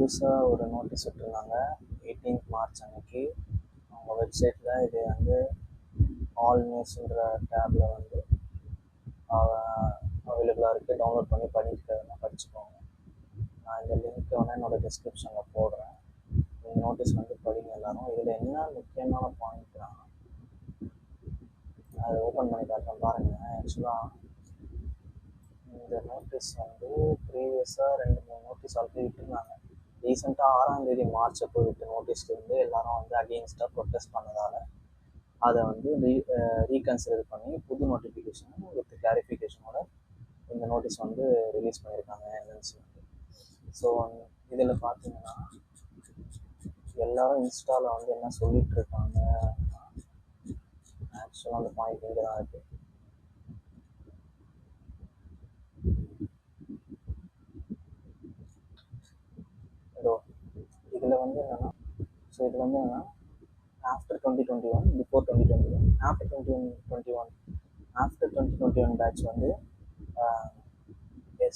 புதுசாக ஒரு நோட்டீஸ் விட்டுருந்தாங்க 18th மார்ச் அன்னைக்கு. அவங்க வெப்சைட்டில் இது வந்து ஆல் நியூஸ்ன்ற டேப்பில் வந்து அவைலபிளாக இருக்குது. டவுன்லோட் பண்ணி படிக்கிறதுனா படிச்சுக்கோங்க. நான் இந்த லிங்க் வேணால் என்னோடய டிஸ்கிரிப்ஷனில் போடுறேன். இந்த நோட்டீஸ் வந்து படிங்க எல்லாரும். இதில் என்ன முக்கியமான பாயிண்ட்னா, அதை ஓப்பன் பண்ணி காட்டுறேன் பாருங்கள். ஆக்சுவலாக இந்த நோட்டீஸ் வந்து ப்ரீவியஸாக 2-3 நோட்டீஸ் ஆல்ரெடி விட்டுருந்தாங்க. ரீசெண்டாக 6ஆம் மார்ச் அப்போ விட்ட நோட்டீஸ்க்கு வந்து எல்லாரும் வந்து அகெயின்ஸ்டாக ப்ரொட்டஸ்ட் பண்ணதால் அதை வந்து ரீகன்சிடர் பண்ணி புது நோட்டிஃபிகேஷன் வித் கிளாரிஃபிகேஷனோட இந்த நோட்டீஸ் வந்து ரிலீஸ் பண்ணியிருக்காங்க என்எல்சி வந்து. ஸோ இதில் பார்த்தீங்கன்னா எல்லாரும் இன்ஸ்டாவில் வந்து என்ன சொல்லிட்டு இருக்காங்க, ஆக்சுவலாக அந்த பாயிண்ட் இங்கே தான் இருக்குது. இதில் வந்து என்னென்னா, ஸோ இதில் வந்து என்னென்னா ஆஃப்டர் 2021 பிஃபோர் 2021 ஆஃப்டர் 2021 பேட்ச் வந்து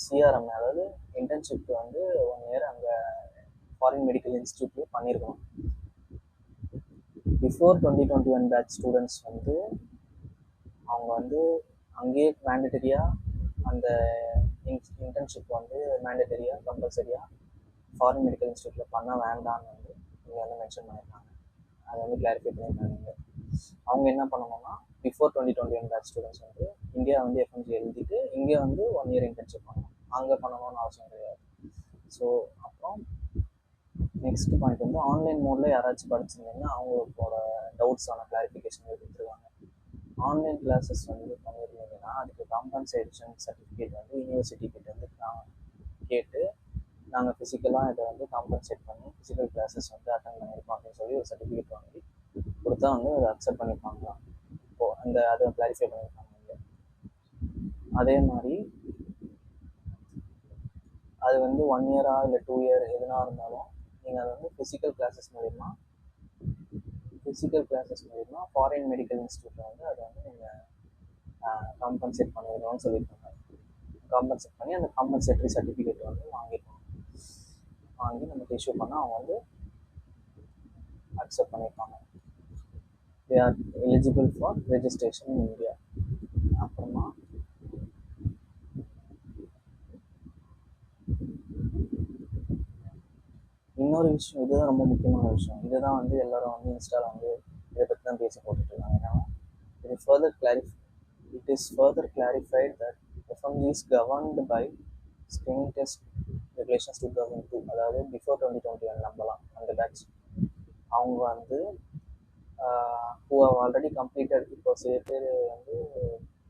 சிஆர்எம், அதாவது இன்டர்ன்ஷிப் வந்து 1 இயர் அங்கே ஃபாரின் மெடிக்கல் இன்ஸ்டியூட்லேயே பண்ணியிருக்கணும். பிஃபோர் 2021 பேட்ச் ஸ்டூடெண்ட்ஸ் வந்து அவங்க வந்து அங்கேயே மேண்டட்டரியாக அந்த இன்டர்ன்ஷிப் வந்து மேண்டட்டரியாக கம்பல்சரியாக ஃபாரின் மெடிக்கல் இன்ஸ்டியூட்டில் பண்ண வேண்டாம்னு வந்து இங்கே வந்து மென்ஷன் பண்ணியிருக்காங்க. அதை வந்து கிளாரிஃபை பண்ணியிருக்காங்க. அவங்க என்ன பண்ணணும்னா, பிஃபோர் 2021 பேட்ச் ஸ்டூடெண்ட்ஸ் வந்து இந்தியா வந்து எஃப்எம்ஜி எழுதிட்டு இங்கே வந்து 1 இயர் இன்டர்ன்ஷிப் பண்ணணும். அங்கே பண்ணணும்னு அவசியம் கிடையாது. ஸோ அப்புறம் நெக்ஸ்ட் பாயிண்ட் வந்து ஆன்லைன் மோடில் யாராச்சும் படிச்சிருந்தீங்கன்னா அவங்களோட டவுட்ஸான கிளாரிஃபிகேஷன் கொடுத்துருவாங்க. ஆன்லைன் கிளாஸஸ் வந்து பண்ணியிருந்தீங்கன்னா அதுக்கு காம்பன்சேஷன் சர்டிஃபிகேட் வந்து யூனிவர்சிட்டி கிட்ட வந்து கேட்டு நாங்கள் ஃபிசிக்கலாக இதை வந்து காம்பன்சேட் பண்ணி ஃபிசிக்கல் கிளாஸஸ் வந்து அட்டன் பண்ணியிருக்கோம் அப்படின்னு சொல்லி ஒரு சர்டிஃபிகேட் வாங்கி கொடுத்தா வந்து அதை அக்செப்ட் பண்ணியிருப்பாங்களாம். இப்போது அதை கிளாரிஃபை பண்ணியிருக்காங்க. அதே மாதிரி அது வந்து 1 இயரா இல்லை 2 இயர் எதுனா இருந்தாலும் நீங்கள் அதை வந்து ஃபிசிக்கல் கிளாஸஸ் மூலிமா ஃபாரின் மெடிக்கல் இன்ஸ்டியூட்டில் வந்து அதை வந்து நீங்கள் காம்பன்சேட் பண்ணிடணும்னு சொல்லியிருக்காங்க. காம்பன்சேட் பண்ணி அந்த காம்பன்சேட்டரி சர்டிஃபிகேட் வந்து வாங்கி நமக்கு இஷ்யூ பண்ணால் அவங்க வந்து அக்செப்ட் பண்ணியிருப்பாங்க. They are eligible for registration in India. அப்புறமா இன்னொரு விஷயம், இதுதான் ரொம்ப முக்கியமான விஷயம். இதுதான் வந்து எல்லாரும் வந்து இன்ஸ்டாவில் வந்து இதை பற்றி தான் பேசி போட்டுட்ருக்காங்க. ஏன்னா it is further clarified that FMG is governed by screening test regulations 2002, அதாவது பிஃபோர் 2021 நம்பலாம் அந்த பேட்ச். அவங்க வந்து who have already completed, இப்போ சில பேர் வந்து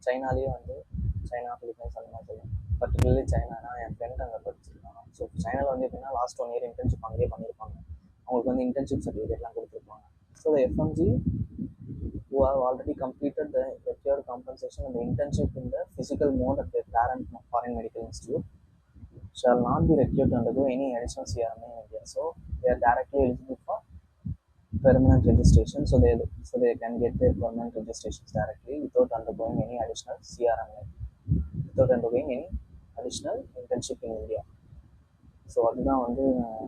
சைனாலேயே வந்து சைனா, பிலிப்பைன்ஸ் அந்த மாதிரி சொல்லுவாங்க. பர்டிகுலர்லி சைனானா என் ஃப்ரெண்ட் அங்கே படிச்சிருக்காங்க. ஸோ சைனாவில் வந்து எப்படின்னா லாஸ்ட் 1 இயர் இன்டர்ன்ஷிப் அங்கேயே பண்ணியிருப்பாங்க. அவங்களுக்கு வந்து இன்டர்ன்ஷிப் சர்டிஃபிகேட்லாம் கொடுத்துருப்பாங்க. So FMG who have already completed the required compensation and the internship in the physical mode at their parent foreign medical institute shall not be required to undergo any additional CRM in India. So they are directly eligible for permanent registration. So they can get their permanent registrations directly without undergoing any additional CRM, without undergoing any additional internship in India. So அதுதான் வந்து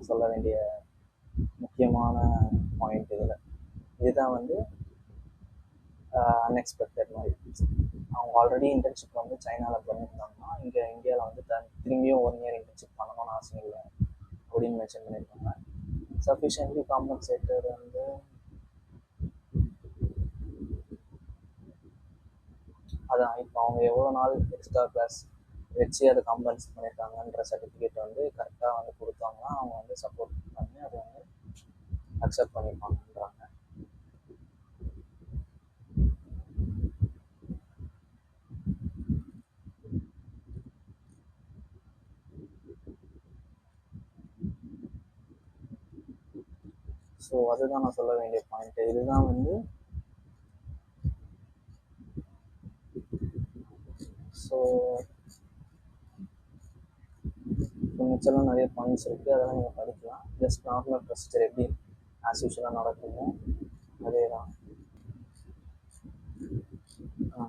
சொல்ல வேண்டிய முக்கியமான point. இதுதான் வந்து unexpected மாதிரி. அவங்க already internship வந்து சைனாவில் பண்ணியிருந்தாங்கன்னா இங்கே இந்தியாவில் வந்து திரும்பியும் 1 இயர் இன்டர்ன்ஷிப் பண்ணணும்னு அவசியம் இல்லை அப்படின்னு மென்ஷன் பண்ணியிருக்காங்க. சஃபிஷியன்ட்லி காம்பன்சேட்டர் வந்து அதான் இப்போ அவங்க எவ்வளோ நாள் எக்ஸ்ட்ரா கிளாஸ் வச்சு அதை காம்பன்சேட் பண்ணியிருக்காங்கன்ற சர்டிஃபிகேட் வந்து கரெக்டாக வந்து கொடுத்தாங்கன்னா அவங்க வந்து சப்போர்ட் பண்ணி அதை வந்து அக்செப்ட் பண்ணியிருப்பாங்கன்றாங்க. ஸோ அதுதான் நான் சொல்ல வேண்டிய பாயிண்ட். இதுதான் வந்து ஸோ மிச்சம்லாம் நிறைய பாயிண்ட்ஸ் இருக்குது, அதெல்லாம் நீங்கள் படிக்கலாம். ஜஸ்ட் நார்மல் ப்ரொசீஜர் எப்படி ஆஸ் யூஷுவலாக நடக்குமோ அதே தான்.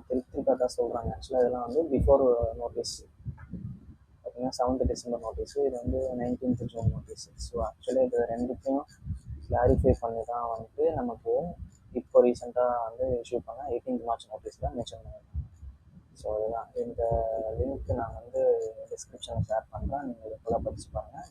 திருப்பி கரெக்டாக சொல்கிறாங்க. ஆக்சுவலாக இதெல்லாம் வந்து பிஃபோர் நோட்டீஸ் பார்த்தீங்கன்னா 7th டிசம்பர் நோட்டீஸு, இது வந்து 19th June notice. So actually இது ரெண்டுத்தையும் கிளாரிஃபை பண்ணி தான் வந்துட்டு நமக்கு இப்போ ரீசெண்டாக வந்து இஷ்யூ பண்ண 18th மார்ச் நோட்டீஸில் மென்ஷன் பண்ணியிருக்காங்க. ஸோ இதுதான் இந்த லிங்க் நான் வந்து டிஸ்கிரிப்ஷனில் ஷேர் பண்ணுறேன், நீங்கள் இதை ஃபுல்லாக படிச்சு பாருங்கள்.